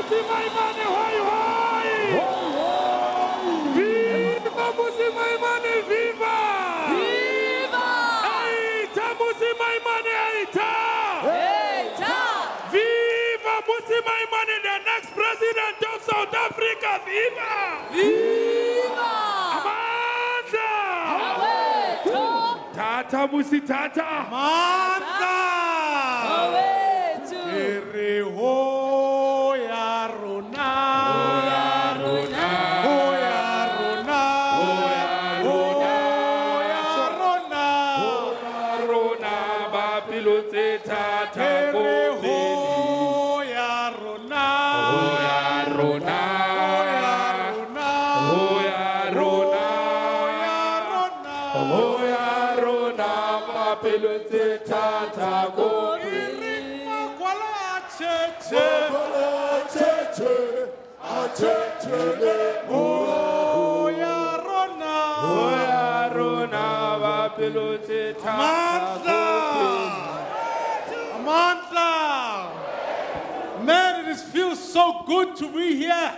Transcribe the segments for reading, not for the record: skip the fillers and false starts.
Mmusi Maimane, hoi hoi! Viva Mmusi Maimane, viva! Viva! Aita Mmusi Maimane, aita! Eita! Viva Mmusi Maimane, the next president of South Africa, viva! Viva! Amandla! Awethu! Tata Mmusi, tata! Amandla! Awethu! Ere ho ya rona. Amandla! Man, it feels so good to be here.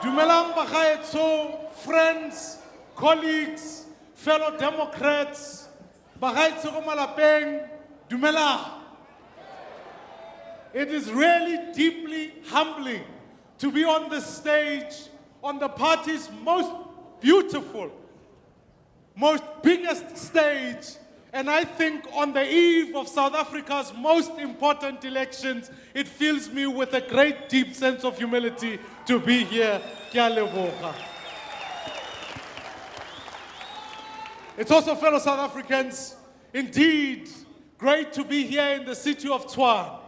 Dumelang bagaetso, friends, colleagues, fellow Democrats, bagaetso ko malapeng, dumelang. It is really deeply humbling to be on the stage, on the party's most beautiful, most biggest stage, and I think on the eve of South Africa's most important elections, it fills me with a great deep sense of humility to be here. Ke a leboga. It's also, fellow South Africans, indeed great to be here in the city of Tshwane,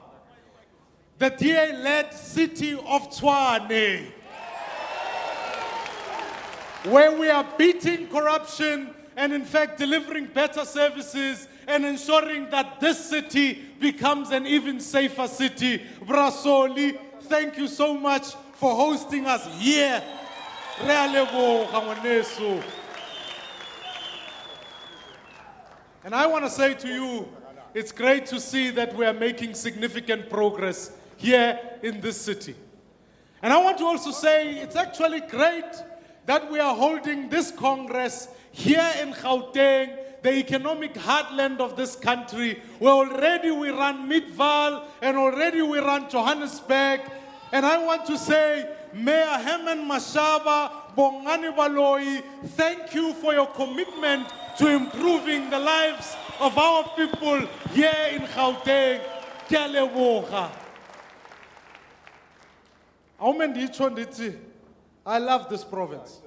the DA-led city of Tshwane, where we are beating corruption and in fact delivering better services and ensuring that this city becomes an even safer city. Brasoli, thank you so much for hosting us here. Re a leboga ngwaneso. And I want to say to you, it's great to see that we are making significant progress here in this city. And I want to also say it's actually great that we are holding this Congress here in Gauteng, the economic heartland of this country, where already we run Midvaal and already we run Johannesburg. And I want to say, Mayor Herman Mashaba, Bongani Baloyi, thank you for your commitment to improving the lives of our people here in Gauteng. Ke a leboga. I love this province.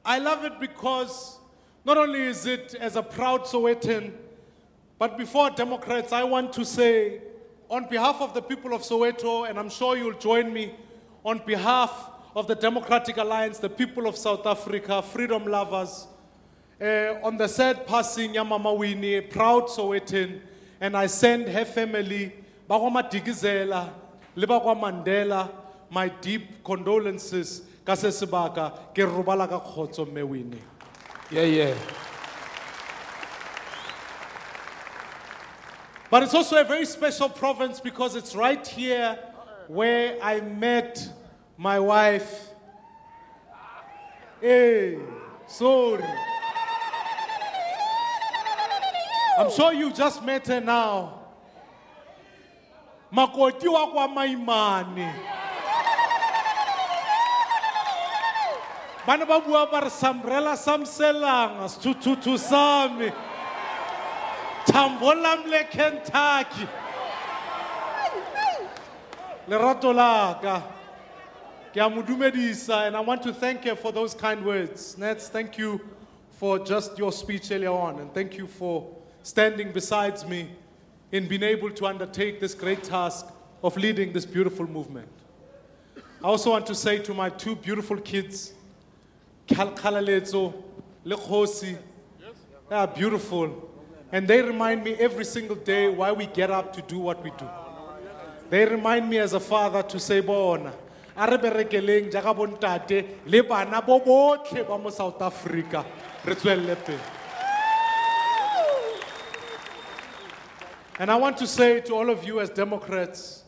I love it because not only is it as a proud Sowetan, but before Democrats, I want to say, on behalf of the people of Soweto, and I'm sure you'll join me, on behalf of the Democratic Alliance, the people of South Africa, freedom lovers, on the sad passing ya Mama Winnie, a proud Sowetan, and I send her family, Bagoma Digizela, Libagwa Mandela, my deep condolences. Kasesibaka, ke robala ka khotso mme Winnie. Yeah. But it's also a very special province because it's right here where I met my wife. Hey, sorry. I'm sure you just met her now. Makoti wa kwa Maimane. Bana ba bua ba re samrela samselanga stu sami. Tambolam le Kentucky. Lerato laka. Ke a mo dumedisa, and I want to thank her for those kind words. Nets, thank you for just your speech earlier on, and thank you for standing beside me in being able to undertake this great task of leading this beautiful movement. I also want to say to my two beautiful kids, Khalalezo, Lekhosi, they are beautiful. And they remind me every single day why we get up to do what we do. They remind me as a father to say, Bona, Araberekeleng, Jagabontate, Lebana Bobotle, Bamo South Africa, Retwell Lepe. And I want to say to all of you as Democrats,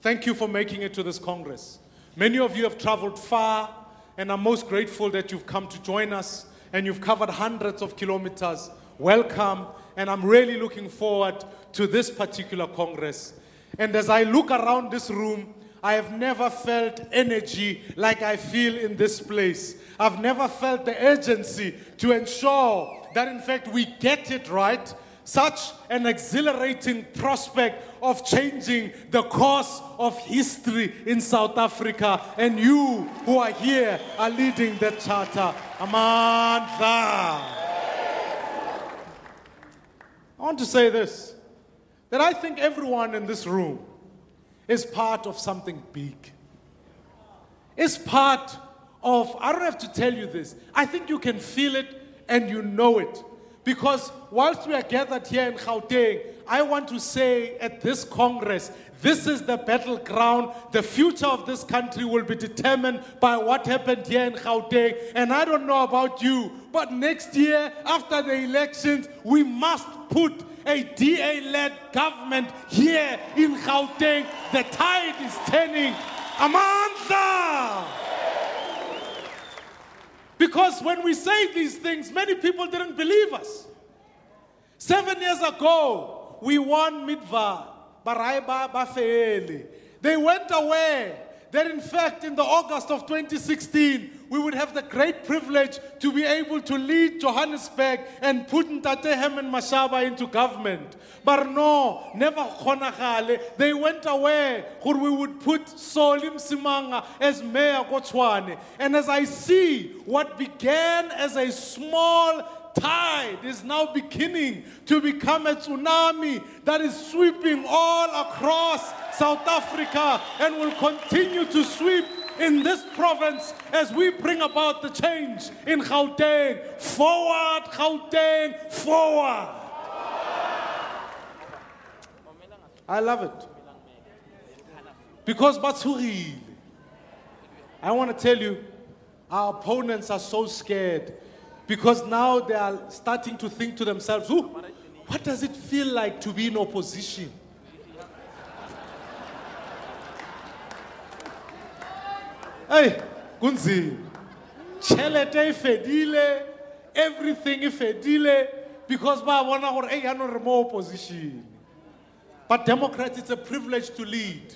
thank you for making it to this Congress. Many of you have traveled far, and I'm most grateful that you've come to join us, and you've covered hundreds of kilometers. Welcome, and I'm really looking forward to this particular Congress. And as I look around this room, I have never felt energy like I feel in this place. I've never felt the urgency to ensure that, in fact, we get it right. Such an exhilarating prospect of changing the course of history in South Africa. And you who are here are leading that charter. Amandla. I want to say this, that I think everyone in this room is part of something big. It's part of, I don't have to tell you this, I think you can feel it and you know it. Because whilst we are gathered here in Gauteng, I want to say at this Congress, this is the battleground. The future of this country will be determined by what happened here in Gauteng. And I don't know about you, but next year, after the elections, we must put a DA-led government here in Gauteng. The tide is turning. Amandla! Because when we say these things, many people didn't believe us. 7 years ago, we won Midva, Baraiba, Bafeeli. They went away that in fact in the August of 2016, we would have the great privilege to be able to lead Johannesburg and put Ntatehem and Mashaba into government. But no, never khonagale. They went away where we would put Solim Simanga as mayor Kotshwane. And as I see what began as a small tide is now beginning to become a tsunami that is sweeping all across South Africa and will continue to sweep in this province as we bring about the change in Gauteng. Forward, Gauteng, forward. I love it. Because Batsurile, I want to tell you, our opponents are so scared because now they are starting to think to themselves, ooh, what does it feel like to be in opposition? Hey, Gunzi, Chelete fedile, everything fedile, because ba wana gore hey, no more opposition. But Democrats, it's a privilege to lead.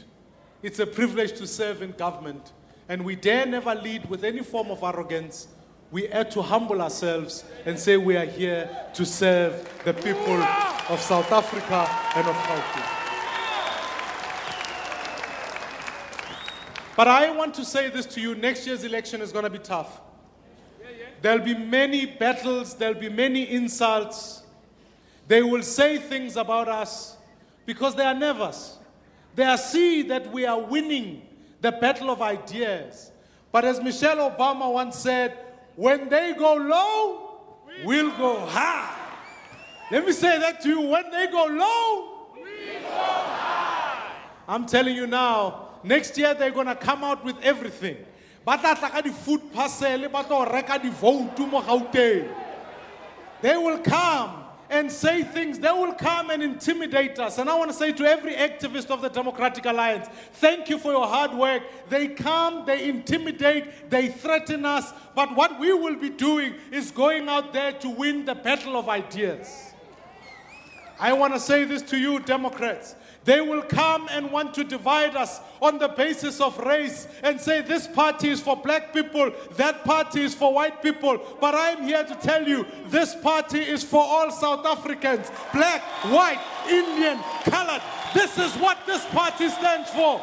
It's a privilege to serve in government. And we dare never lead with any form of arrogance. We are to humble ourselves and say we are here to serve the people of South Africa and of Gauteng. But I want to say this to you, next year's election is going to be tough. There'll be many battles, there'll be many insults. They will say things about us because they are nervous. They see that we are winning the battle of ideas. But as Michelle Obama once said, when they go low, we'll go high. Let me say that to you, when they go low, we go high. I'm telling you now, next year they're going to come out with everything. They will come and say things. They will come and intimidate us. And I want to say to every activist of the Democratic Alliance, thank you for your hard work. They come, they intimidate, they threaten us. But what we will be doing is going out there to win the battle of ideas. I want to say this to you, Democrats. They will come and want to divide us on the basis of race and say this party is for black people, that party is for white people. But I'm here to tell you, this party is for all South Africans, black, white, Indian, colored. This is what this party stands for.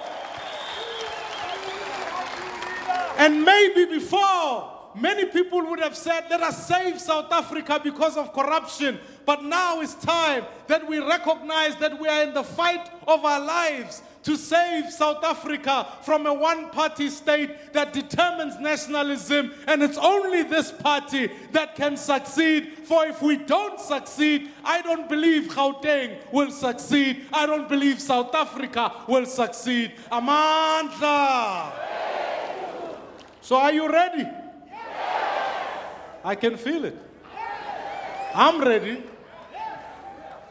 And maybe before, many people would have said, let us save South Africa because of corruption. But now it's time that we recognize that we are in the fight of our lives to save South Africa from a one-party state that determines nationalism. And it's only this party that can succeed. For if we don't succeed, I don't believe Gauteng will succeed. I don't believe South Africa will succeed. Amandla! So are you ready? I can feel it. I'm ready.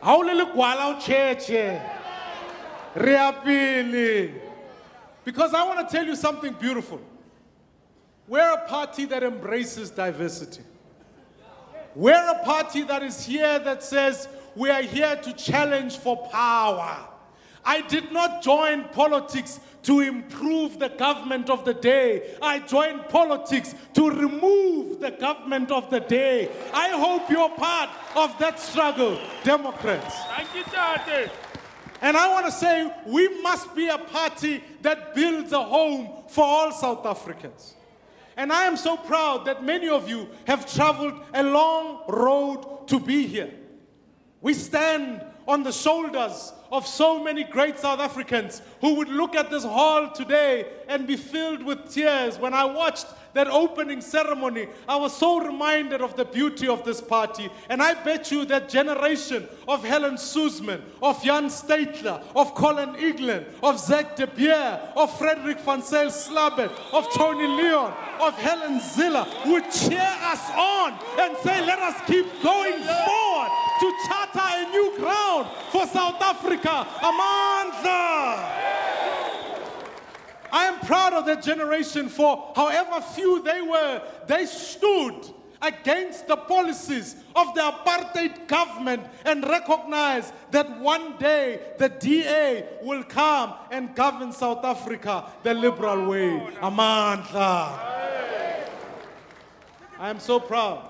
Haulele gwala ucheche. Reapili. Because I want to tell you something beautiful. We're a party that embraces diversity. We're a party that is here that says we are here to challenge for power. I did not join politics to improve the government of the day. I joined politics to remove the government of the day. I hope you're part of that struggle, Democrats. Thank you, Tate. And I want to say we must be a party that builds a home for all South Africans. And I am so proud that many of you have traveled a long road to be here. We stand on the shoulders of so many great South Africans who would look at this hall today and be filled with tears. When I watched that opening ceremony, I was so reminded of the beauty of this party. And I bet you that generation of Helen Suzman, of Jan Statler, of Colin England, of Zach de Beer, of Frederick van Zyl Slabbert, of Tony Leon, of Helen Ziller would cheer us on and say, let us keep going forward to charter a new ground for South Africa. Amandla! I am proud of that generation for however few they were, they stood against the policies of the apartheid government and recognized that one day the DA will come and govern South Africa the liberal way. Amandla! I am so proud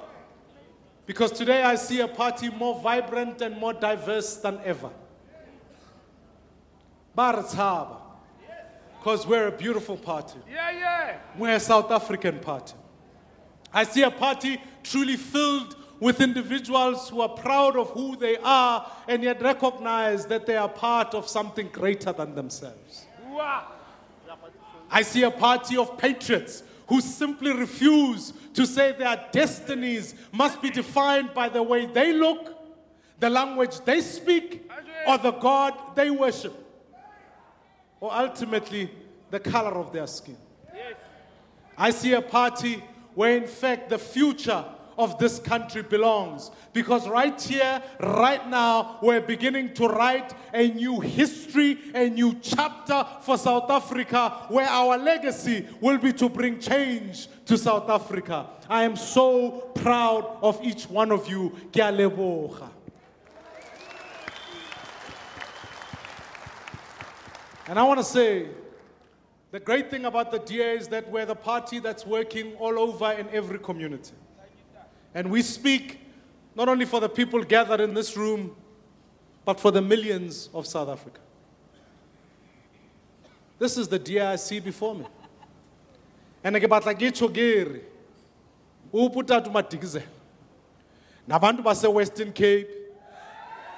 because today I see a party more vibrant and more diverse than ever. Barataba. Because we're a beautiful party. We're a South African party. I see a party truly filled with individuals who are proud of who they are and yet recognize that they are part of something greater than themselves. I see a party of patriots who simply refuse to say their destinies must be defined by the way they look, the language they speak, or the God they worship, or ultimately the color of their skin. I see a party where in fact the future of this country belongs, because right here, right now, we're beginning to write a new history, a new chapter for South Africa, where our legacy will be to bring change to South Africa. I am so proud of each one of you. Ke a leboga. And I want to say, the great thing about the DA is that we're the party that's working all over in every community. And we speak not only for the people gathered in this room, but for the millions of South Africa. This is the DA I see before me. And I get like Chogeri, Uputa to Matikize. Nabantu base Western Cape,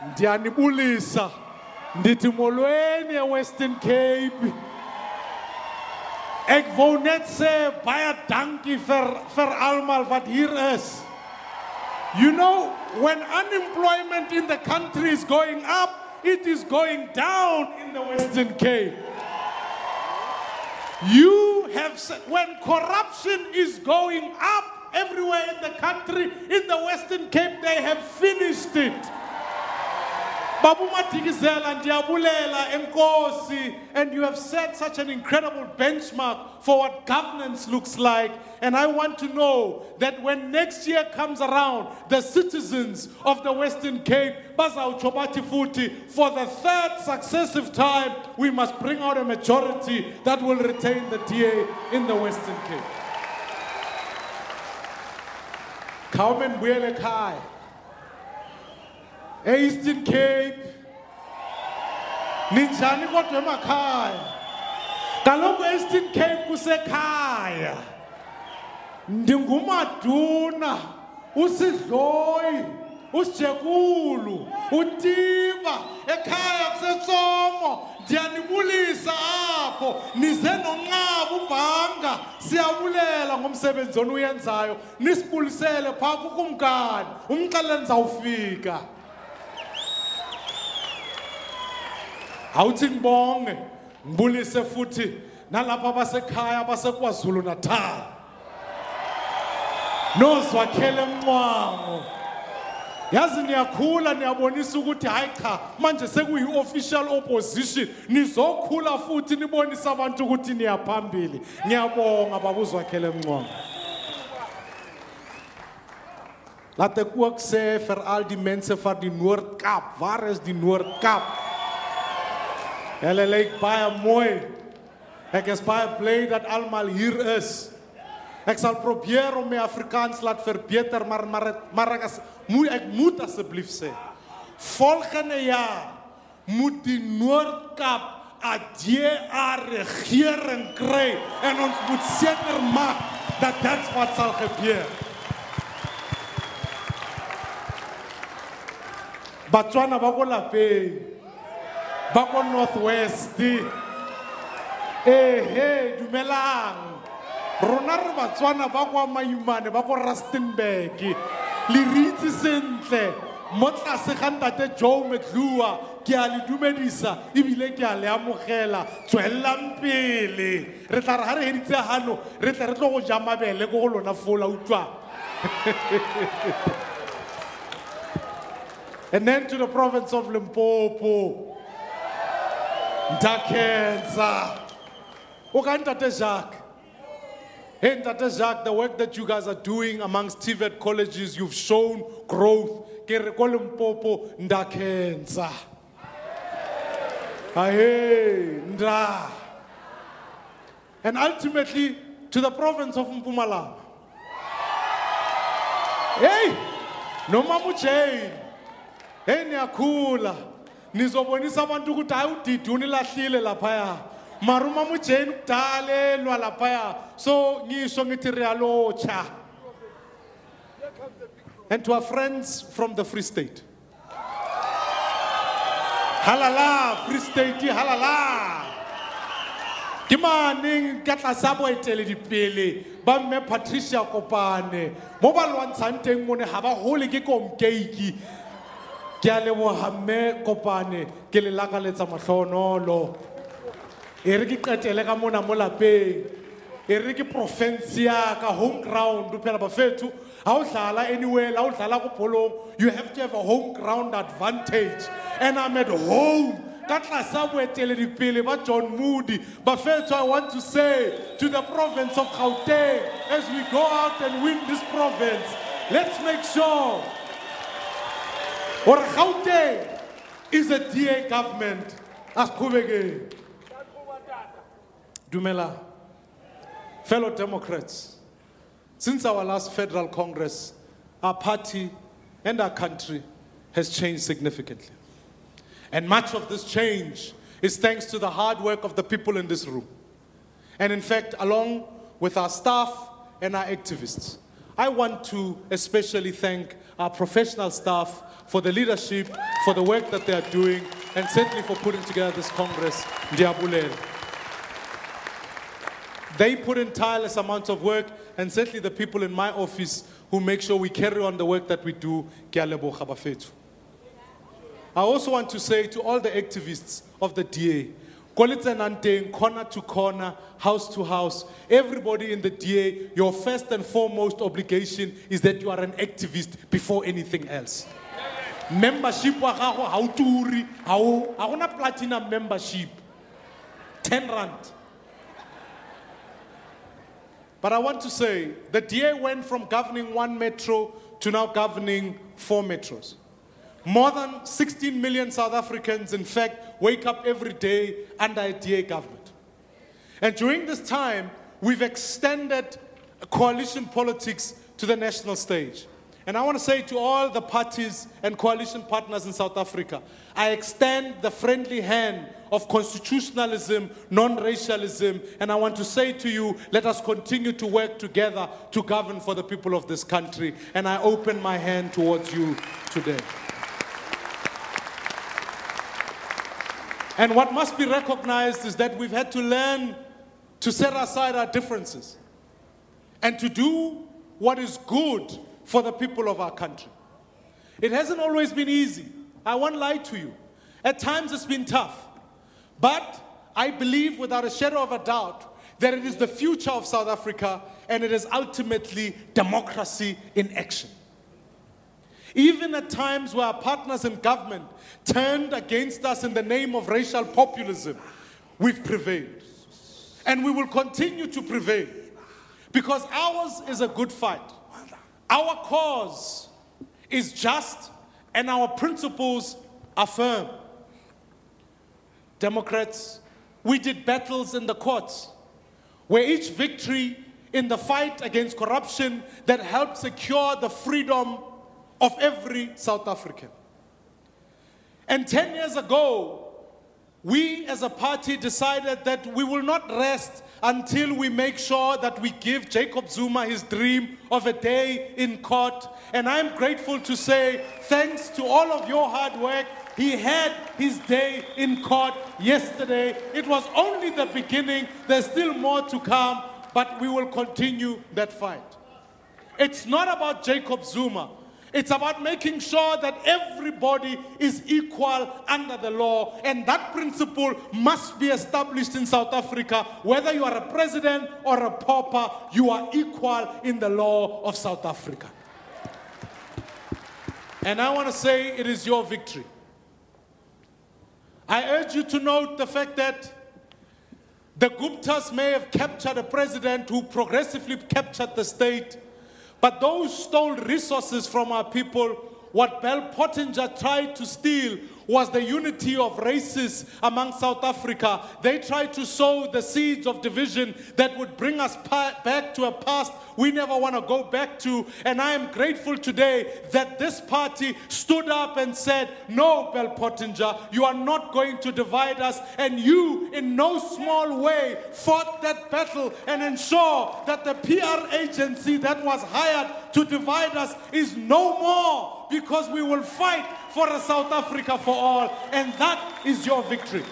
Ndiani Bulisa. Ndithi molweni Western Cape. Ek wou net sê baie dankie vir almal wat hier is. You know, when unemployment in the country is going up, it is going down in the Western Cape. You have said, when corruption is going up everywhere in the country, in the Western Cape, they have finished it. And you have set such an incredible benchmark for what governance looks like. And I want to know that when next year comes around, the citizens of the Western Cape, for the third successive time, we must bring out a majority that will retain the DA in the Western Cape. Kaumen Bwele Kai. Eastern Cape, ninjani kodwa emakhaya. Kaloku Eastern Cape kusekhaya. Ndingumaduna, uSidloyi, uSijekulu, uTiba, ekhaya kuseTsomo. Ndiyanibulisa apho, nize noNqaba uBhanga, siyabulela ngomsebenzi onuyenzayo. Nisibulisele phaa kukumkani, umxelele nizawufika. Awuthi ngibonge ngibulise futhi nalapha abasekhaya baseKwaZulu Natal nozwakhele Mncwango Yazi niyakhula niyabonisa ukuthi hayi cha manje sekuyi-official opposition nizokhula futhi nibonisa abantu ukuthi niyaphambili. Ngiyabonga babuzwakhele Mncwane. Laat ek ook sê vir al die mense van die Noord-Kaap, waar is die Noord-Kaap? Hulle lyk baie mooi. Ek is baie bly dat almal hier is. Ek sal probeer om my Afrikaans laat verbeter, maar ek moet asseblief sê, volgende jaar moet die Noord-Kaap 'n DA-regering kry en ons moet seker maak dat dit wat sal gebeur. Batswana ba ko lapeng, ba ko Northwest, dumelang. Rona re Batswana ba kwa Maimane, ba ko Rustenburg, le ritse sentle, mo tlase ga ntate Joe Medlua, ke a le dumedisa, ebile ke a le amogela, tswellang pele. Re tla re ha re heditse hano, re tla re tlo go ja mabele go lona fola utlwa. And then to the province of Limpopo, Ndakenza, o ka ntate Jacques. Hey, Ntate Jacques, the work that you guys are doing amongst TVET colleges, you've shown growth. Ke re ko Limpopo Ndakenza. Hey, Nda. And ultimately to the province of Mpumalanga. Hey, no Mamujane. Hey, niyakhula. Nizobonisa abantu ukuthi hayi udidi unilahlile laphaya. Maruma Mujane kudalelwa laphaya. So ngisho ngithi realocha. And to our friends from the Free State. Halala, Free State, halala. Kimani katla sabo etele di pele. Ba mme Patricia Kopane. Mo ba lwantshang teng mone ha ba hole ke komkeiki. Ke a leboha mme Kopane ke le lakaletsa mahlonolo. E re ke qetele ka mona mo lapeng. E re ke Provincial ka home ground phela bafethu. Ha o dlala anywhere, la o dlala ko bolong, you have to have a home ground advantage. And I'm at home. Ka tlasa boeteledipele ba John Moody. Bafethu, I want to say to the province of Gauteng, as we go out and win this province, let's make sure or Gauteng is a DA government. Asqhubeke. Dumela, fellow Democrats, since our last Federal Congress, our party and our country has changed significantly. And much of this change is thanks to the hard work of the people in this room. And in fact, along with our staff and our activists, I want to especially thank our professional staff for the leadership, for the work that they are doing, and certainly for putting together this Congress. Ndiyabulela. They put in tireless amounts of work, and certainly the people in my office who make sure we carry on the work that we do. Ke a leboga bafethu. I also want to say to all the activists of the DA, corner to corner, house to house, everybody in the DA, your first and foremost obligation is that you are an activist before anything else. Membership wa gago ha o turi, ha gona platinum membership. 10 rand. But I want to say, the DA went from governing 1 metro to now governing 4 metros. More than 16 million South Africans, in fact, wake up every day under a DA government. And during this time, we've extended coalition politics to the national stage. And I want to say to all the parties and coalition partners in South Africa, I extend the friendly hand of constitutionalism, non-racialism, and I want to say to you, let us continue to work together to govern for the people of this country. And I open my hand towards you today. And what must be recognized is that we've had to learn to set aside our differences and to do what is good for the people of our country. It hasn't always been easy. I won't lie to you. At times it's been tough. But I believe without a shadow of a doubt that it is the future of South Africa and it is ultimately democracy in action. Even at times where our partners in government turned against us in the name of racial populism, we've prevailed. And we will continue to prevail because ours is a good fight. Our cause is just and our principles are firm. Democrats, we did battles in the courts where each victory in the fight against corruption that helped secure the freedom of every South African. And 10 years ago, we as a party decided that we will not rest until we make sure that we give Jacob Zuma his dream of a day in court. And I'm grateful to say, thanks to all of your hard work, he had his day in court yesterday. It was only the beginning. There's still more to come, but we will continue that fight. It's not about Jacob Zuma. It's about making sure that everybody is equal under the law, and that principle must be established in South Africa. Whether you are a president or a pauper, you are equal in the law of South Africa. And I want to say it is your victory. I urge you to note the fact that the Guptas may have captured a president who progressively captured the state, but those stole resources from our people. What Bell Pottinger tried to steal was the unity of races among South Africa. They tried to sow the seeds of division that would bring us back to a past we never want to go back to. And I am grateful today that this party stood up and said, no, Bell Pottinger, you are not going to divide us. And you, in no small way, fought that battle and ensure that the PR agency that was hired to divide us is no more, because we will fight for a South Africa for all, and that is your victory.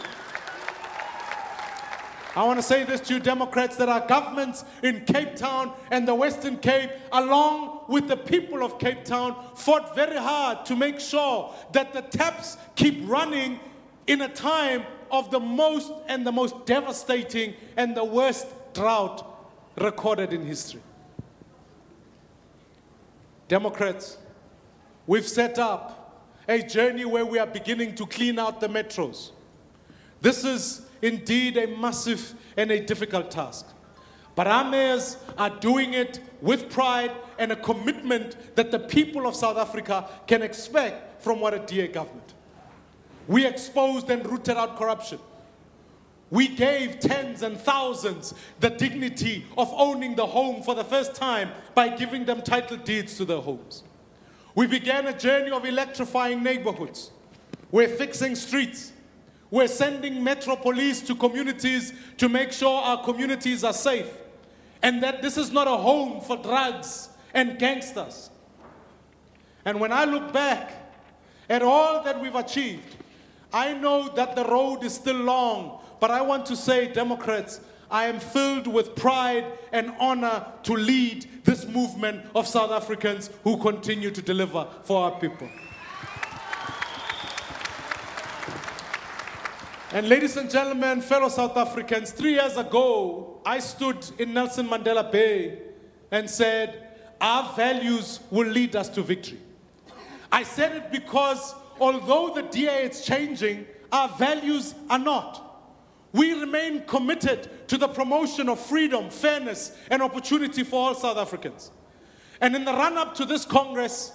I want to say this to you, Democrats, that our governments in Cape Town and the Western Cape, along with the people of Cape Town, fought very hard to make sure that the taps keep running in a time of the most devastating and the worst drought recorded in history. Democrats, we've set up a journey where we are beginning to clean out the metros. This is indeed a massive and a difficult task. But our mayors are doing it with pride and a commitment that the people of South Africa can expect from what a DA government. We exposed and rooted out corruption. We gave tens and thousands the dignity of owning the home for the first time by giving them title deeds to their homes. We began a journey of electrifying neighborhoods. We're fixing streets. We're sending Metro Police to communities to make sure our communities are safe, and that this is not a home for drugs and gangsters. And when I look back at all that we've achieved, I know that the road is still long, but I want to say, Democrats, I am filled with pride and honor to lead this movement of South Africans who continue to deliver for our people. And ladies and gentlemen, fellow South Africans, 3 years ago, I stood in Nelson Mandela Bay and said, our values will lead us to victory. I said it because although the DA is changing, our values are not. We remain committed to the promotion of freedom, fairness, and opportunity for all South Africans. And in the run-up to this Congress,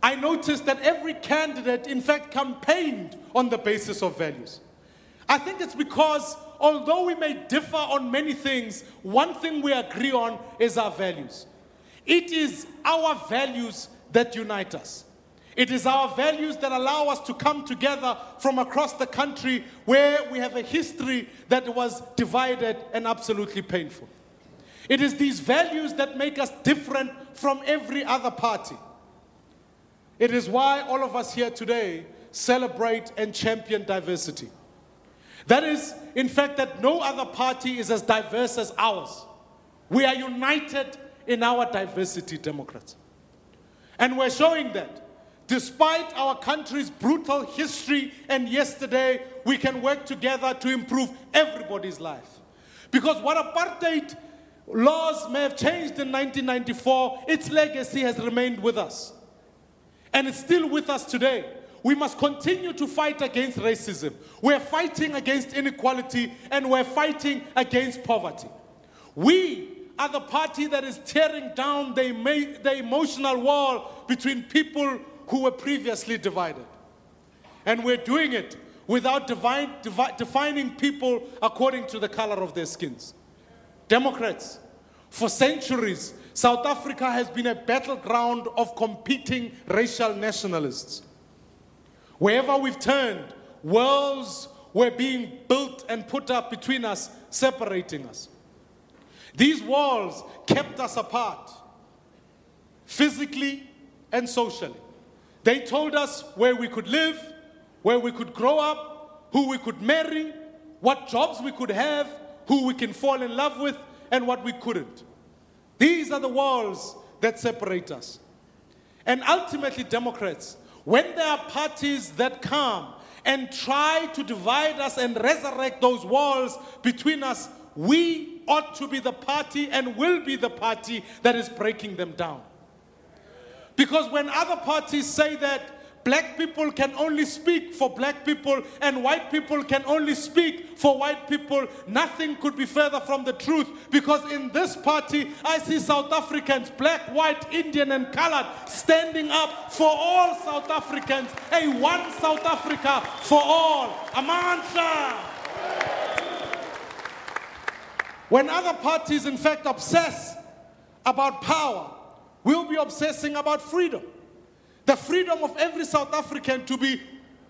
I noticed that every candidate, in fact, campaigned on the basis of values. I think it's because, although we may differ on many things, one thing we agree on is our values. It is our values that unite us. It is our values that allow us to come together from across the country where we have a history that was divided and absolutely painful. It is these values that make us different from every other party. It is why all of us here today celebrate and champion diversity. That is, in fact, that no other party is as diverse as ours. We are united in our diversity, Democrats. And we're showing that. Despite our country's brutal history and yesterday, we can work together to improve everybody's life. Because what apartheid laws may have changed in 1994, its legacy has remained with us. And it's still with us today. We must continue to fight against racism. We're fighting against inequality, and we're fighting against poverty. We are the party that is tearing down the emotional wall between people who were previously divided. And we're doing it without defining people according to the color of their skins. Democrats, for centuries, South Africa has been a battleground of competing racial nationalists. Wherever we've turned, walls were being built and put up between us, separating us. These walls kept us apart, physically and socially. They told us where we could live, where we could grow up, who we could marry, what jobs we could have, who we can fall in love with, and what we couldn't. These are the walls that separate us. And ultimately, Democrats, when there are parties that come and try to divide us and resurrect those walls between us, we ought to be the party and will be the party that is breaking them down. Because when other parties say that black people can only speak for black people and white people can only speak for white people, nothing could be further from the truth. Because in this party, I see South Africans, black, white, Indian, and colored, standing up for all South Africans. A one South Africa for all. Amandla! When other parties, in fact, obsess about power, we'll be obsessing about freedom. The freedom of every South African to be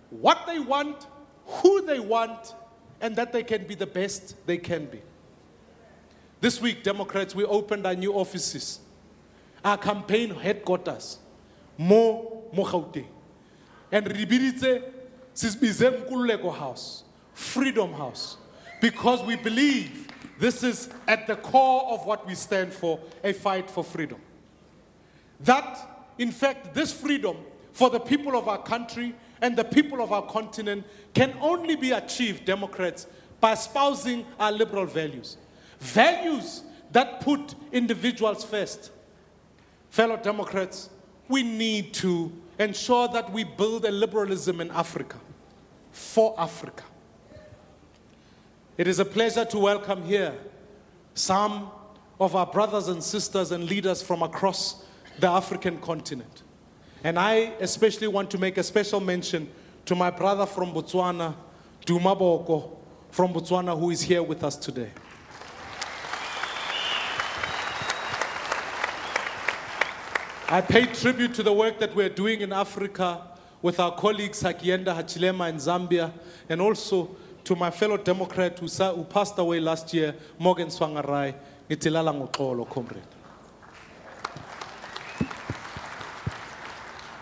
what they want, who they want, and that they can be the best they can be. This week, Democrats, we opened our new offices, our campaign headquarters, Mo Gauteng. And Ribiditse Sisbize Nkululeko House, Freedom House, because we believe this is at the core of what we stand for, a fight for freedom. That, in fact, this freedom for the people of our country and the people of our continent can only be achieved, Democrats, by espousing our liberal values. Values that put individuals first. Fellow Democrats, we need to ensure that we build a liberalism in Africa, for Africa. It is a pleasure to welcome here some of our brothers and sisters and leaders from across the African continent. And I especially want to make a special mention to my brother from Botswana, Duma Boko from Botswana, who is here with us today. I pay tribute to the work that we're doing in Africa with our colleagues Hakienda Hachilema in Zambia, and also to my fellow Democrat who passed away last year, Morgan Swangarai, Nitilala Ngokolo, comrade.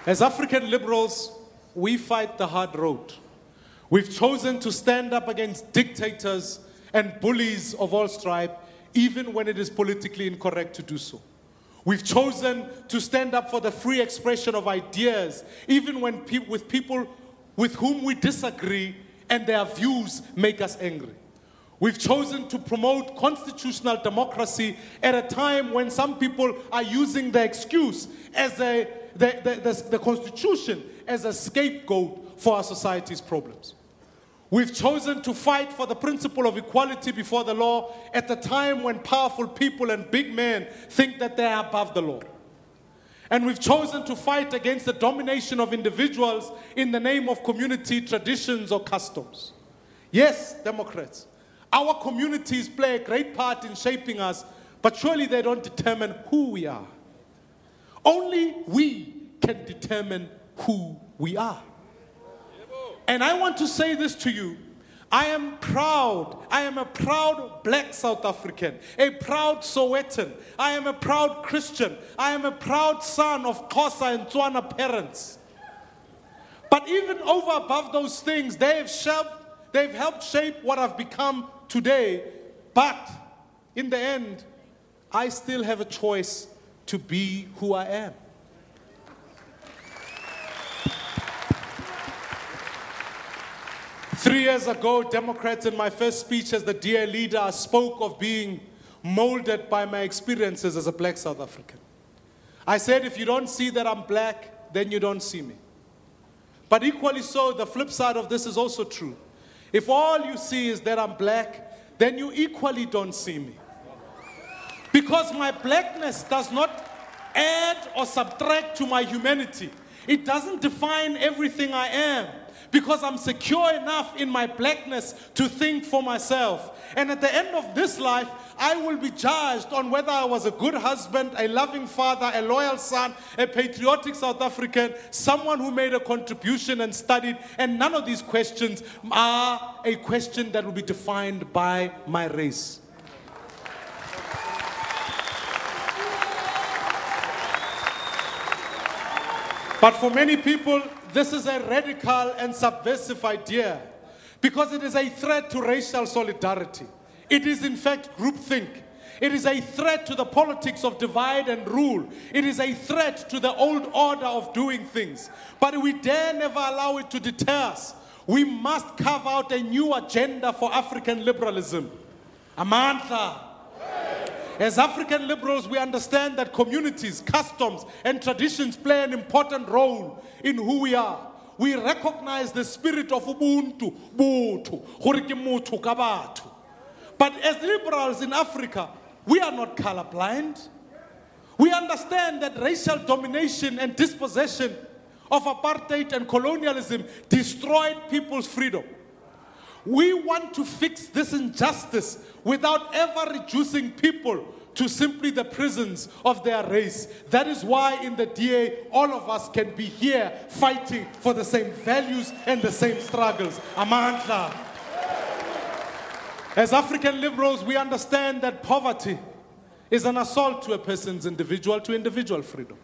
As African liberals, we fight the hard road. We've chosen to stand up against dictators and bullies of all stripe, even when it is politically incorrect to do so. We've chosen to stand up for the free expression of ideas, even when with people with whom we disagree and their views make us angry. We've chosen to promote constitutional democracy at a time when some people are using the excuse as the Constitution as a scapegoat for our society's problems. We've chosen to fight for the principle of equality before the law at the time when powerful people and big men think that they are above the law. And we've chosen to fight against the domination of individuals in the name of community traditions or customs. Yes, Democrats, our communities play a great part in shaping us, but surely they don't determine who we are. Only we can determine who we are. And I want to say this to you. I am a proud black South African, a proud Sowetan. I am a proud Christian. I am a proud son of Xhosa and Tswana parents. But even over above those things, they've helped shape what I've become today. But in the end, I still have a choice to be who I am. Three years ago, Democrats, in my first speech as the dear leader, spoke of being molded by my experiences as a black South African. I said, if you don't see that I'm black, then you don't see me. But equally so, the flip side of this is also true. If all you see is that I'm black, then you equally don't see me. Because my blackness does not add or subtract to my humanity. It doesn't define everything I am. Because I'm secure enough in my blackness to think for myself. And at the end of this life, I will be judged on whether I was a good husband, a loving father, a loyal son, a patriotic South African, someone who made a contribution and studied. And none of these questions are a question that will be defined by my race. But for many people, this is a radical and subversive idea because it is a threat to racial solidarity. It is in fact groupthink. It is a threat to the politics of divide and rule. It is a threat to the old order of doing things. But we dare never allow it to deter us. We must carve out a new agenda for African liberalism. Amandla. As African liberals, we understand that communities, customs, and traditions play an important role in who we are. We recognize the spirit of Ubuntu, Botho, gore ke motho ka batho. But as liberals in Africa, we are not colorblind. We understand that racial domination and dispossession of apartheid and colonialism destroyed people's freedom. We want to fix this injustice without ever reducing people to simply the prisons of their race. That is why in the DA, all of us can be here fighting for the same values and the same struggles. Amandla. As African liberals, we understand that poverty is an assault to a person's individual freedom.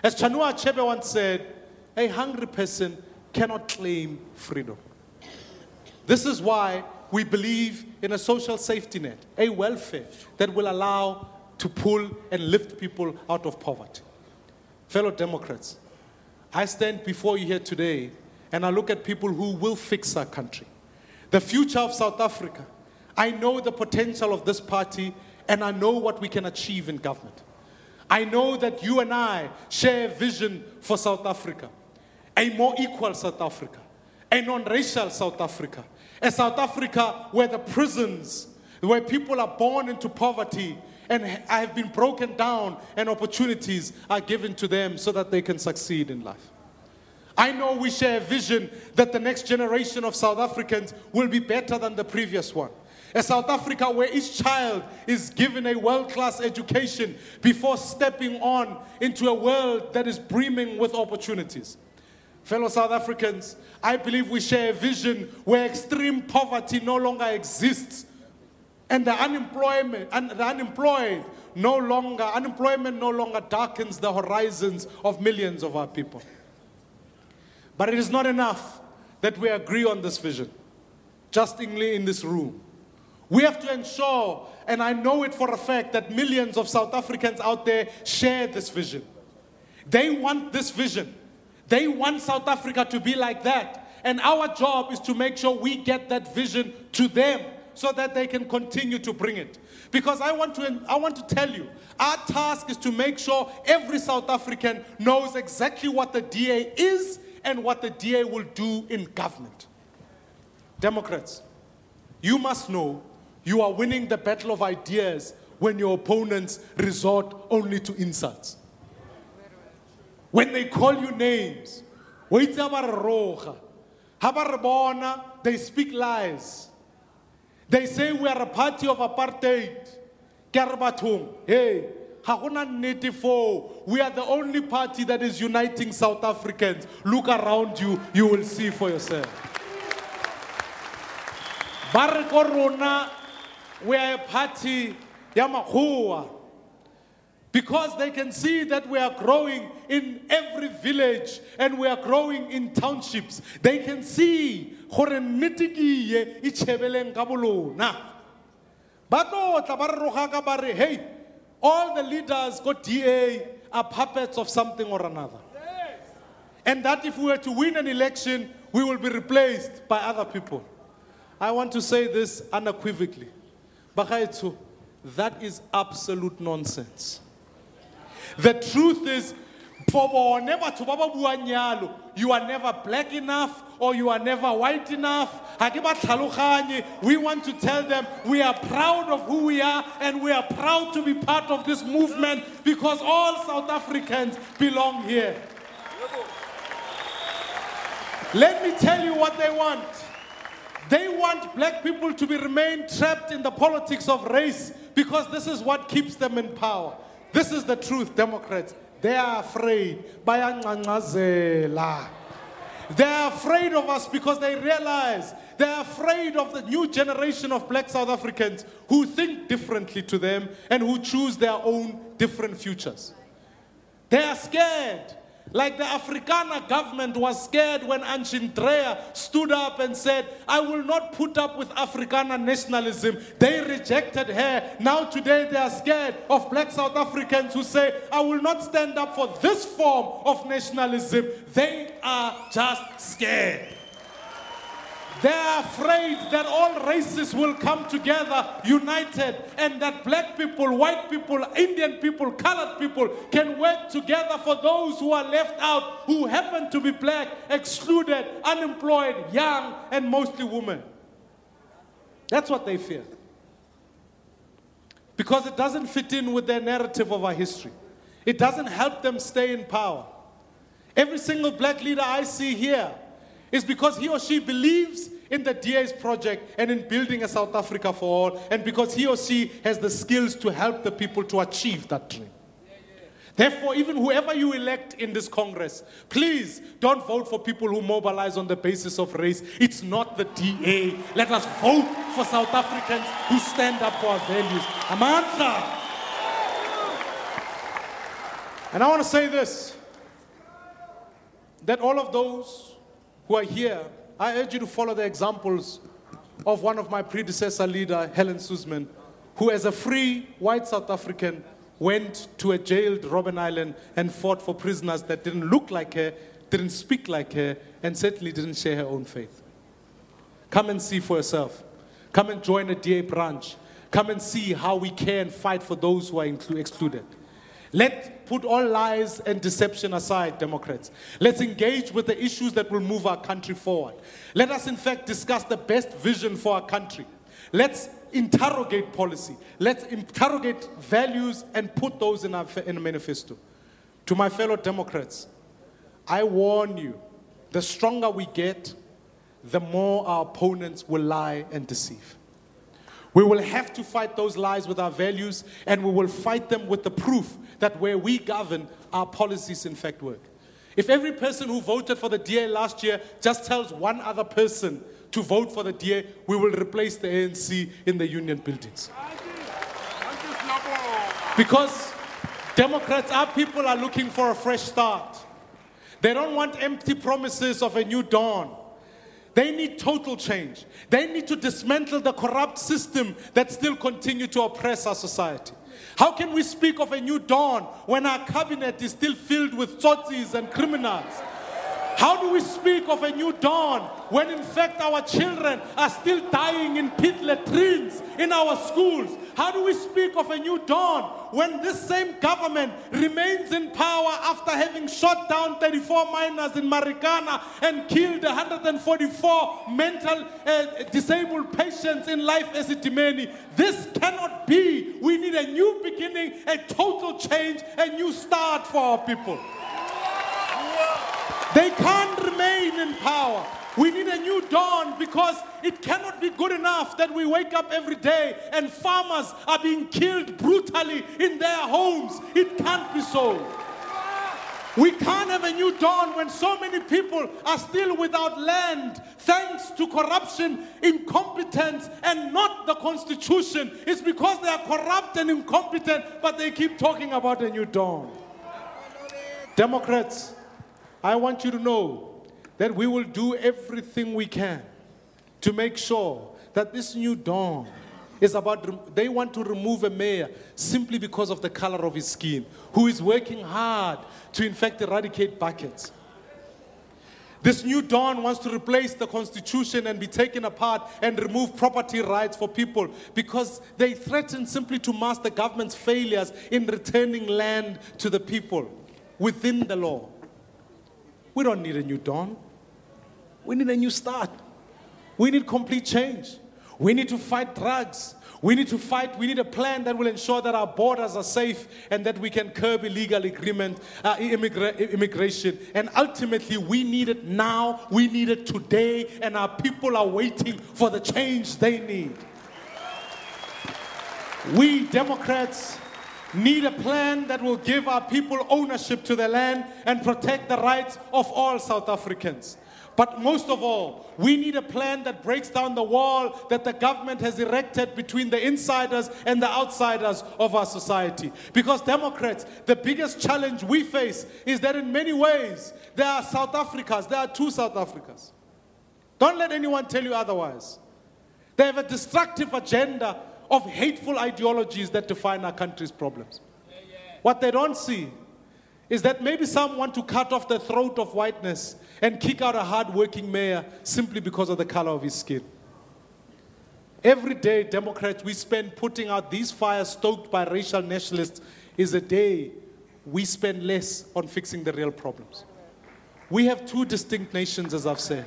As Chinua Achebe once said, a hungry person cannot claim freedom. This is why we believe in a social safety net, a welfare that will allow to pull and lift people out of poverty. Fellow Democrats, I stand before you here today and I look at people who will fix our country. The future of South Africa. I know the potential of this party and I know what we can achieve in government. I know that you and I share a vision for South Africa, a more equal South Africa, a non-racial South Africa, a South Africa where the prisons, where people are born into poverty and have been broken down and opportunities are given to them so that they can succeed in life. I know we share a vision that the next generation of South Africans will be better than the previous one. A South Africa where each child is given a world-class education before stepping on into a world that is brimming with opportunities. Fellow South Africans, I believe we share a vision where extreme poverty no longer exists and the unemployment no longer darkens the horizons of millions of our people. But it is not enough that we agree on this vision, just in this room. We have to ensure, and I know it for a fact, that millions of South Africans out there share this vision. They want this vision. They want South Africa to be like that. And our job is to make sure we get that vision to them so that they can continue to bring it. Because I want to tell you, our task is to make sure every South African knows exactly what the DA is and what the DA will do in government. Democrats, you must know you are winning the battle of ideas when your opponents resort only to insults. When they call you names, they speak lies. They say we are a party of apartheid. Hey, we are the only party that is uniting South Africans. Look around you, you will see for yourself. We are a party Yamahua. Because they can see that we are growing in every village and we are growing in townships. They can see hey, all the leaders got DA are puppets of something or another. And that if we were to win an election, we will be replaced by other people. I want to say this unequivocally. That is absolute nonsense. The truth is, For bone batho ba ba buang yalo, you are never black enough or you are never white enough. Ha ke ba tlhaloganye. We want to tell them we are proud of who we are and we are proud to be part of this movement because all South Africans belong here. Let me tell you what they want. They want black people to remain trapped in the politics of race because this is what keeps them in power. This is the truth, Democrats. They are afraid. Bayangcangcazela. They are afraid of us because they realize they are afraid of the new generation of black South Africans who think differently to them and who choose their own different futures. They are scared. Like the Afrikaner government was scared when Anshin Dreyer stood up and said, I will not put up with Afrikaner nationalism. They rejected her. Now today they are scared of black South Africans who say, I will not stand up for this form of nationalism. They are just scared. They are afraid that all races will come together united and that black people, white people, Indian people, colored people can work together for those who are left out, who happen to be black, excluded, unemployed, young, and mostly women. That's what they fear. Because it doesn't fit in with their narrative of our history. It doesn't help them stay in power. Every single black leader I see here is because he or she believes in the DA's project and in building a South Africa for all, and because he or she has the skills to help the people to achieve that dream. Therefore, even whoever you elect in this Congress, please don't vote for people who mobilize on the basis of race. It's not the DA. Let us vote for South Africans who stand up for our values. Amandla. And I want to say this, that all of those who are here, I urge you to follow the examples of one of my predecessor leader, Helen Suzman, who as a free white South African went to a jailed Robben Island and fought for prisoners that didn't look like her, didn't speak like her, and certainly didn't share her own faith. Come and see for yourself. Come and join a DA branch. Come and see how we care and fight for those who are excluded. Let's put all lies and deception aside, Democrats. Let's engage with the issues that will move our country forward. Let us, in fact, discuss the best vision for our country. Let's interrogate policy. Let's interrogate values and put those in a manifesto. To my fellow Democrats, I warn you, the stronger we get, the more our opponents will lie and deceive. We will have to fight those lies with our values, and we will fight them with the proof that where we govern, our policies in fact work. If every person who voted for the DA last year just tells one other person to vote for the DA, we will replace the ANC in the union buildings. Because Democrats, our people are looking for a fresh start. They don't want empty promises of a new dawn. They need total change. They need to dismantle the corrupt system that still continues to oppress our society. How can we speak of a new dawn when our cabinet is still filled with tsotsis and criminals? How do we speak of a new dawn when in fact our children are still dying in pit latrines in our schools? How do we speak of a new dawn when this same government remains in power after having shot down 34 miners in Marikana and killed 144 mental disabled patients in Life Esidimeni? This cannot be. We need a new beginning, a total change, a new start for our people. They can't remain in power. We need a new dawn because it cannot be good enough that we wake up every day and farmers are being killed brutally in their homes. It can't be so. We can't have a new dawn when so many people are still without land thanks to corruption, incompetence, and not the Constitution. It's because they are corrupt and incompetent, but they keep talking about a new dawn. Democrats, I want you to know that we will do everything we can to make sure that this new dawn is about, they want to remove a mayor simply because of the color of his skin, who is working hard to in fact eradicate buckets. This new dawn wants to replace the Constitution and be taken apart and remove property rights for people because they threaten simply to mask the government's failures in returning land to the people. within the law. We don't need a new dawn. We need a new start. We need complete change. We need to fight drugs. We need a plan that will ensure that our borders are safe and that we can curb illegal immigration. And ultimately, we need it now, we need it today, and our people are waiting for the change they need. We Democrats need a plan that will give our people ownership to their land and protect the rights of all South Africans. But most of all, we need a plan that breaks down the wall that the government has erected between the insiders and the outsiders of our society. Because Democrats, the biggest challenge we face is that in many ways, there are South Africas, there are two South Africas. Don't let anyone tell you otherwise. They have a destructive agenda of hateful ideologies that define our country's problems. What they don't see is that maybe some want to cut off the throat of whiteness and kick out a hard-working mayor simply because of the color of his skin. Every day, Democrats, we spend putting out these fires stoked by racial nationalists is a day we spend less on fixing the real problems. We have two distinct nations, as I've said.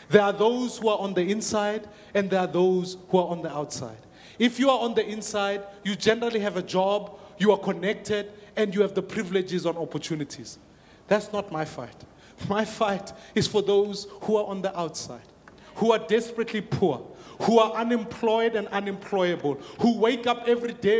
There are those who are on the inside, and there are those who are on the outside. If you are on the inside, you generally have a job, you are connected, and you have the privileges and opportunities. That's not my fight. My fight is for those who are on the outside, who are desperately poor, who are unemployed and unemployable, who wake up every day.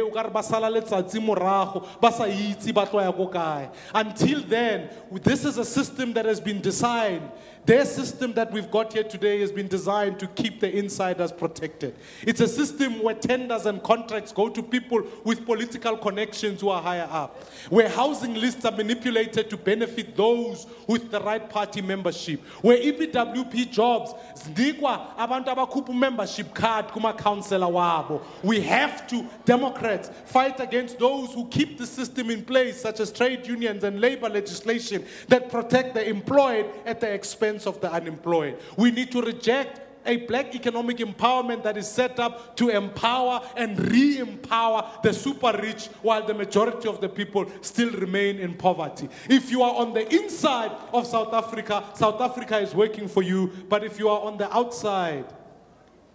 Until then, this is a system that has been designed. Their system that we've got here today has been designed to keep the insiders protected. It's a system where tenders and contracts go to people with political connections who are higher up, where housing lists are manipulated to benefit those with the right party membership, where EPWP jobs znikwa abantu abakhupha membership card kuma councillor wabo. We have to, Democrats, fight against those who keep the system in place, such as trade unions and labor legislation that protect the employed at the expense of the unemployed. We need to reject a black economic empowerment that is set up to empower and re-empower the super rich while the majority of the people still remain in poverty. If you are on the inside of South Africa is working for you. But if you are on the outside,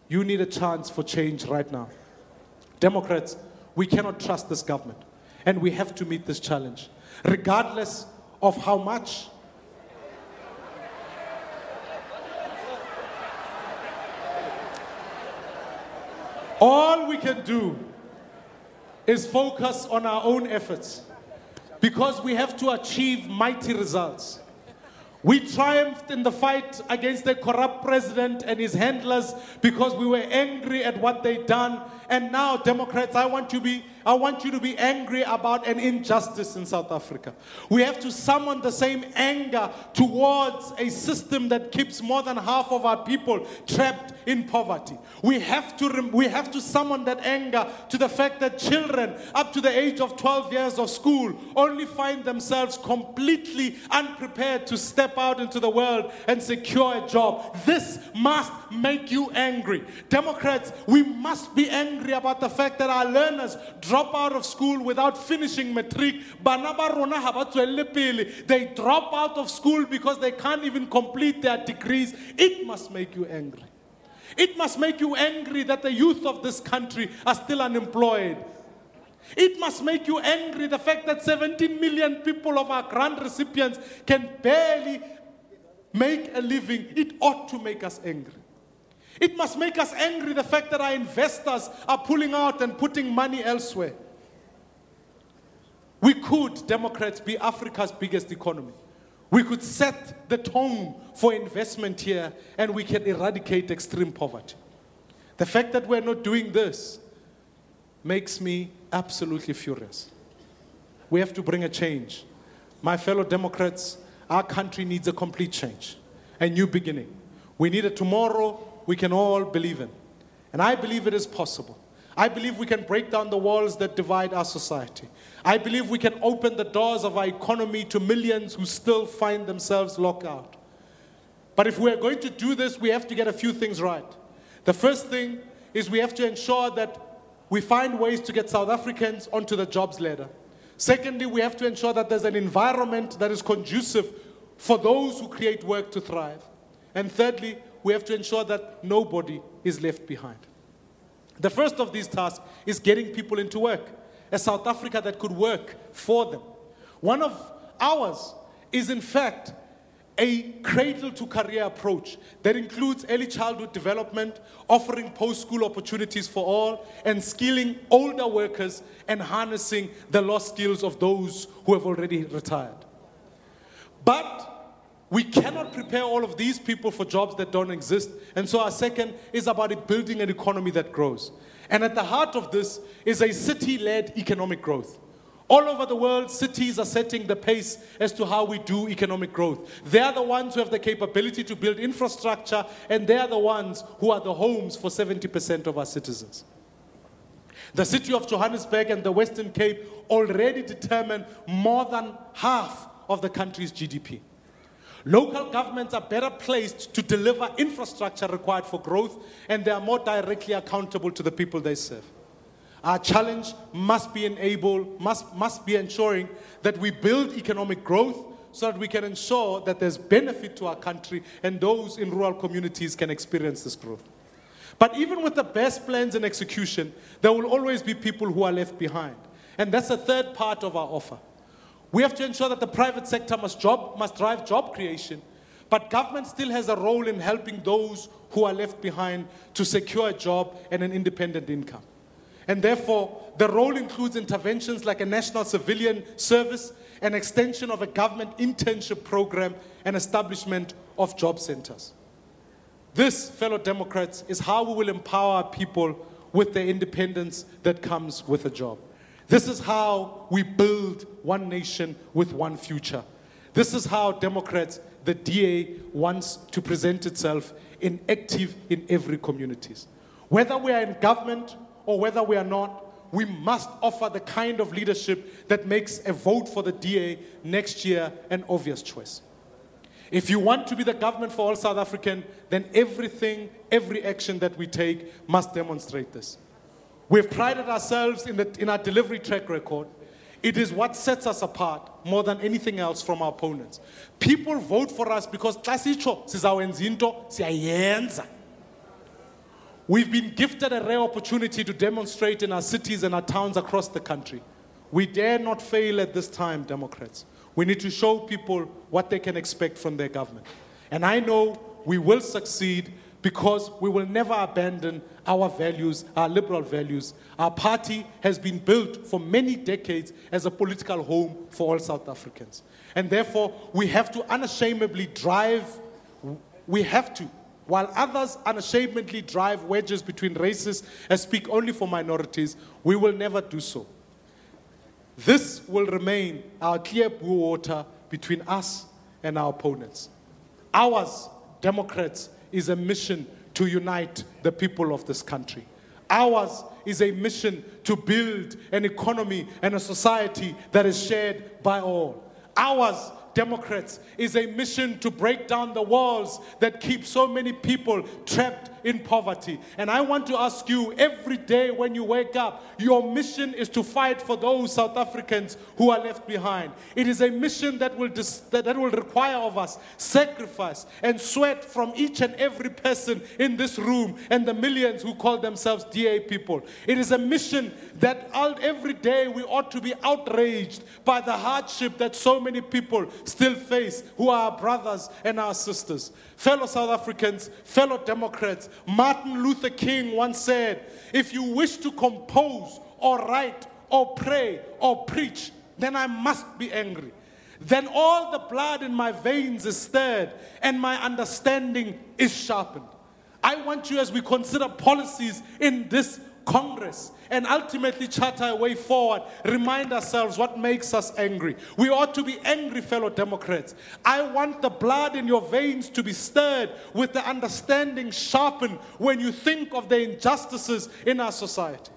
you need a chance for change right now. Democrats, we cannot trust this government, and we have to meet this challenge, regardless of how much all we can do is focus on our own efforts, because we have to achieve mighty results. We triumphed in the fight against the corrupt president and his handlers because we were angry at what they'd done. And now, Democrats, I want you to be angry about an injustice in South Africa. We have to summon the same anger towards a system that keeps more than half of our people trapped in poverty. We have to summon that anger to the fact that children up to the age of 12 years of school only find themselves completely unprepared to step out into the world and secure a job. This must make you angry. Democrats, we must be angry about the fact that our learners drop out of school without finishing matric. They drop out of school because they can't even complete their degrees. It must make you angry. It must make you angry that the youth of this country are still unemployed. It must make you angry the fact that 17 million people of our grant recipients can barely make a living. It ought to make us angry. It must make us angry the fact that our investors are pulling out and putting money elsewhere. We could, Democrats, be Africa's biggest economy. We could set the tone for investment here, and we can eradicate extreme poverty. The fact that we're not doing this makes me absolutely furious. We have to bring a change. My fellow Democrats, our country needs a complete change, a new beginning. We need a tomorrow we can all believe in. And I believe it is possible. I believe we can break down the walls that divide our society. I believe we can open the doors of our economy to millions who still find themselves locked out. But if we're going to do this, we have to get a few things right. The first thing is we have to ensure that we find ways to get South Africans onto the jobs ladder. Secondly, we have to ensure that there's an environment that is conducive for those who create work to thrive. And thirdly, we have to ensure that nobody is left behind. The first of these tasks is getting people into work, a South Africa that could work for them. One of ours is, in fact, a cradle-to-career approach that includes early childhood development, offering post-school opportunities for all, and skilling older workers and harnessing the lost skills of those who have already retired. But we cannot prepare all of these people for jobs that don't exist, and so our second is about building an economy that grows. And at the heart of this is a city-led economic growth. All over the world, cities are setting the pace as to how we do economic growth. They are the ones who have the capability to build infrastructure, and they are the ones who are the homes for 70% of our citizens. The city of Johannesburg and the Western Cape already determine more than half of the country's GDP. Local governments are better placed to deliver infrastructure required for growth, and they are more directly accountable to the people they serve. Our challenge must be ensuring that we build economic growth so that we can ensure that there's benefit to our country and those in rural communities can experience this growth. But even with the best plans and execution, there will always be people who are left behind. And that's the third part of our offer. We have to ensure that the private sector must drive job creation, but government still has a role in helping those who are left behind to secure a job and an independent income. And therefore, the role includes interventions like a national civilian service, an extension of a government internship program, and establishment of job centers. This, fellow Democrats, is how we will empower people with the independence that comes with a job. This is how we build one nation with one future. This is how Democrats, the DA, wants to present itself in active in every communities. Whether we are in government or whether we are not, we must offer the kind of leadership that makes a vote for the DA next year an obvious choice. If you want to be the government for all South African, then every action that we take must demonstrate this. We've prided ourselves in our delivery track record. It is what sets us apart more than anything else from our opponents. People vote for us because we've been gifted a rare opportunity to demonstrate in our cities and our towns across the country. We dare not fail at this time, Democrats. We need to show people what they can expect from their government. And I know we will succeed because we will never abandon our values, our liberal values. Our party has been built for many decades as a political home for all South Africans. And therefore, we have to unashamedly while others unashamedly drive wedges between races and speak only for minorities, we will never do so. This will remain our clear blue water between us and our opponents. Ours, Democrats, is a mission to unite the people of this country. Ours is a mission to build an economy and a society that is shared by all. Ours, Democrats, is a mission to break down the walls that keep so many people trapped in poverty. And I want to ask you, every day when you wake up, your mission is to fight for those South Africans who are left behind. It is a mission that will require of us sacrifice and sweat from each and every person in this room and the millions who call themselves DA people. It is a mission that every day we ought to be outraged by the hardship that so many people still face, who are our brothers and our sisters. Fellow South Africans, fellow Democrats, Martin Luther King once said, if you wish to compose or write or pray or preach, then I must be angry. Then all the blood in my veins is stirred and my understanding is sharpened. I want you, as we consider policies in this Congress and ultimately charter a way forward, remind ourselves what makes us angry. We ought to be angry, fellow Democrats. I want the blood in your veins to be stirred with the understanding sharpened when you think of the injustices in our society.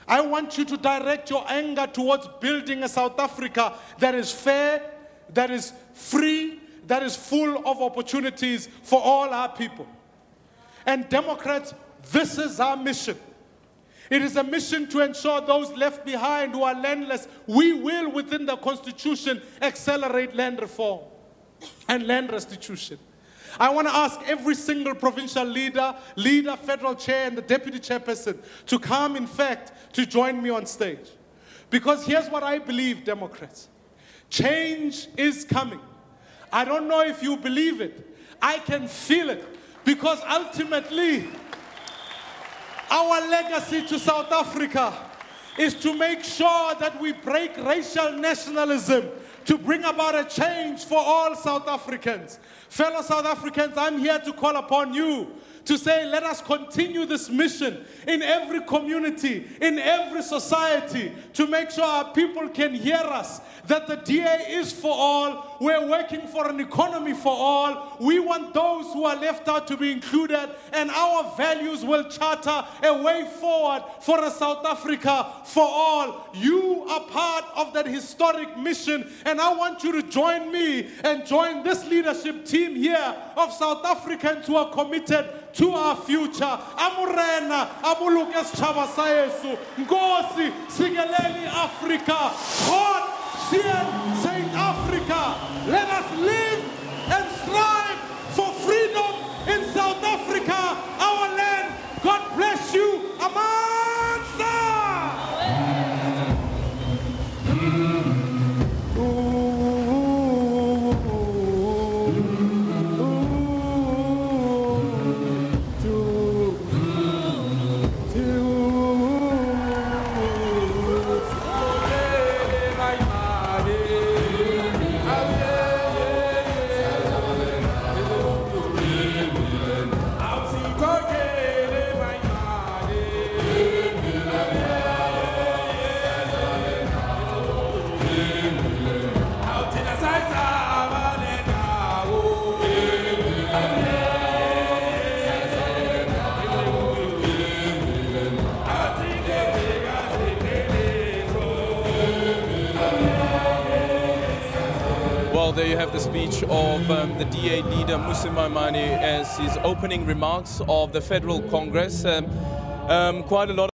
I want you to direct your anger towards building a South Africa that is fair, that is free, that is full of opportunities for all our people. And Democrats, this is our mission. It is a mission to ensure those left behind who are landless, we will, within the Constitution, accelerate land reform and land restitution. I want to ask every single provincial leader, federal chair, and the deputy chairperson to come, in fact, to join me on stage. Because here's what I believe, Democrats. Change is coming. I don't know if you believe it. I can feel it. Because ultimately, our legacy to South Africa is to make sure that we break racial nationalism to bring about a change for all South Africans. Fellow South Africans, I'm here to call upon you to say, let us continue this mission in every community, in every society, to make sure our people can hear us, that the DA is for all. We're working for an economy for all. We want those who are left out to be included, and our values will charter a way forward for a South Africa for all. You are part of that historic mission, and I want you to join me and join this leadership team here of South Africans who are committed to our future. Amurena, Amulukas Chavasayesu, Ngosi, Sigeleli Africa, God, Sien, Saint Africa. Let us live and strive for freedom in South Africa, our land. God bless you. Amansa! Well, there you have the speech of the DA leader, Mmusi Maimane, as his opening remarks of the Federal Congress. Quite a lot